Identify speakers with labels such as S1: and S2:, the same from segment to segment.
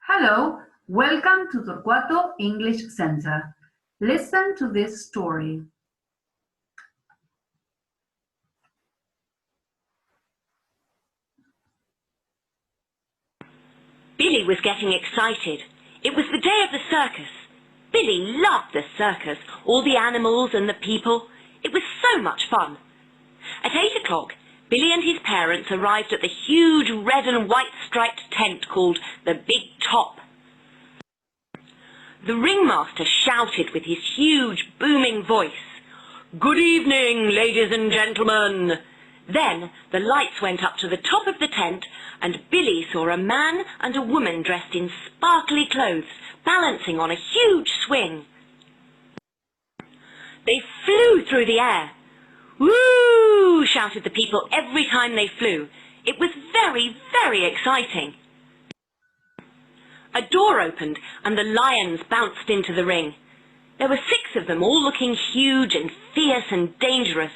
S1: Hello, welcome to Torquato English Center. Listen to this story.
S2: Billy was getting excited. It was the day of the circus. Billy loved the circus, all the animals and the people. It was so much fun. At 8 o'clock, Billy and his parents arrived at the huge red and white striped tent called the Big Top. The ringmaster shouted with his huge booming voice, "Good evening, ladies and gentlemen." Then the lights went up to the top of the tent and Billy saw a man and a woman dressed in sparkly clothes balancing on a huge swing. They flew through the air. "Woo!" shouted the people every time they flew. It was very, very exciting. A door opened and the lions bounced into the ring. There were 6 of them, all looking huge and fierce and dangerous.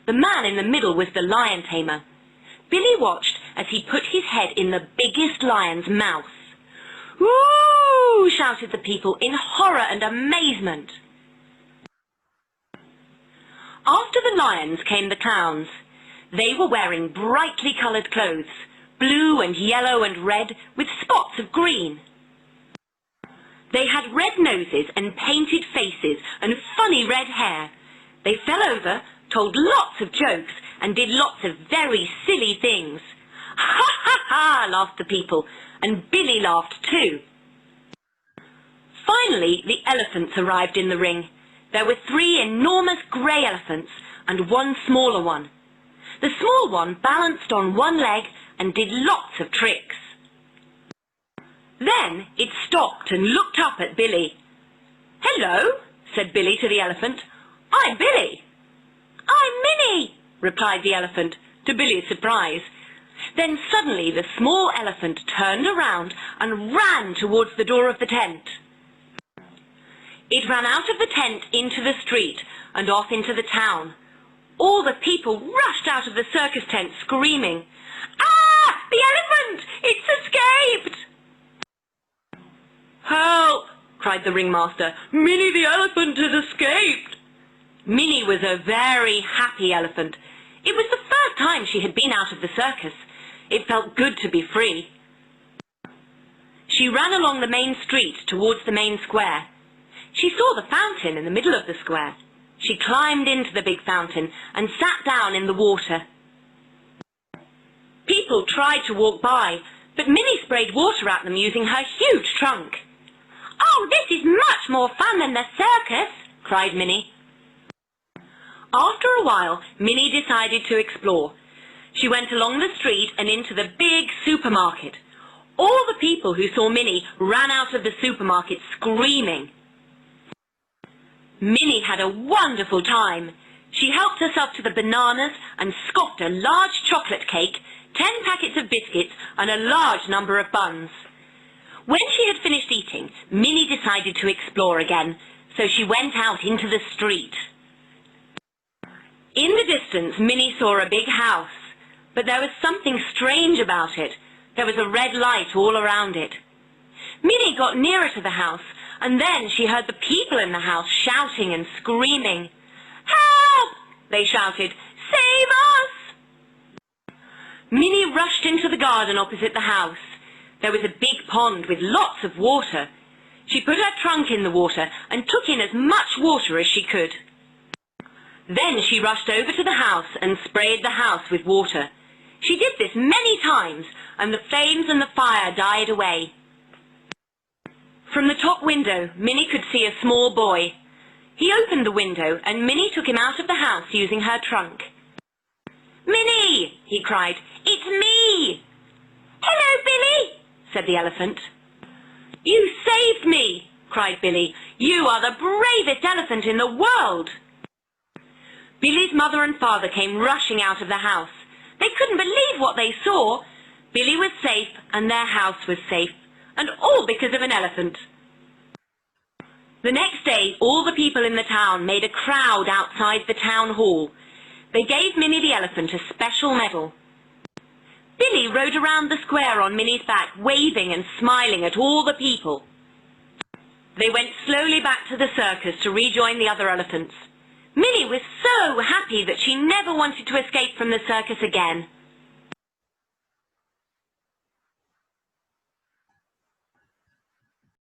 S2: The man in the middle was the lion tamer. Billy watched as he put his head in the biggest lion's mouth. "Woo!" shouted the people in horror and amazement. After the lions came the clowns. They were wearing brightly coloured clothes, blue and yellow and red with spots of green. They had red noses and painted faces and funny red hair. They fell over, told lots of jokes and did lots of very silly things. "Ha ha ha!" laughed the people, and Billy laughed too. Finally, the elephants arrived in the ring. There were 3 enormous grey elephants and 1 smaller one. The small one balanced on 1 leg and did lots of tricks. Then it stopped and looked up at Billy. "Hello," said Billy to the elephant. "I'm Billy." "I'm Minnie," replied the elephant, to Billy's surprise. Then suddenly the small elephant turned around and ran towards the door of the tent. It ran out of the tent into the street and off into the town. All the people rushed out of the circus tent screaming, "Ah! The elephant! It's escaped!" "Help!" cried the ringmaster. "Minnie the elephant has escaped!" Minnie was a very happy elephant. It was the first time she had been out of the circus. It felt good to be free. She ran along the main street towards the main square. She saw the fountain in the middle of the square. She climbed into the big fountain and sat down in the water. People tried to walk by, but Minnie sprayed water at them using her huge trunk. "Oh, this is much more fun than the circus!" cried Minnie. After a while, Minnie decided to explore. She went along the street and into the big supermarket. All the people who saw Minnie ran out of the supermarket screaming. Minnie had a wonderful time. She helped herself to the bananas and scoffed a large chocolate cake, 10 packets of biscuits and a large number of buns. When she had finished eating, Minnie decided to explore again, so she went out into the street. In the distance, Minnie saw a big house, but there was something strange about it. There was a red light all around it. Minnie got nearer to the house, and then she heard the people in the house shouting and screaming. "Help!" they shouted. "Save us!" Minnie rushed into the garden opposite the house. There was a big pond with lots of water. She put her trunk in the water and took in as much water as she could. Then she rushed over to the house and sprayed the house with water. She did this many times, and the flames and the fire died away. From the top window, Minnie could see a small boy. He opened the window, and Minnie took him out of the house using her trunk. "Minnie!" he cried. "It's me!" "Hello, Billy!" said the elephant. "You saved me!" cried Billy. "You are the bravest elephant in the world!" Billy's mother and father came rushing out of the house. They couldn't believe what they saw. Billy was safe and their house was safe, and all because of an elephant. The next day, all the people in the town made a crowd outside the town hall. They gave Minnie the elephant a special medal. Billy rode around the square on Minnie's back, waving and smiling at all the people. They went slowly back to the circus to rejoin the other elephants. Minnie was so happy that she never wanted to escape from the circus again.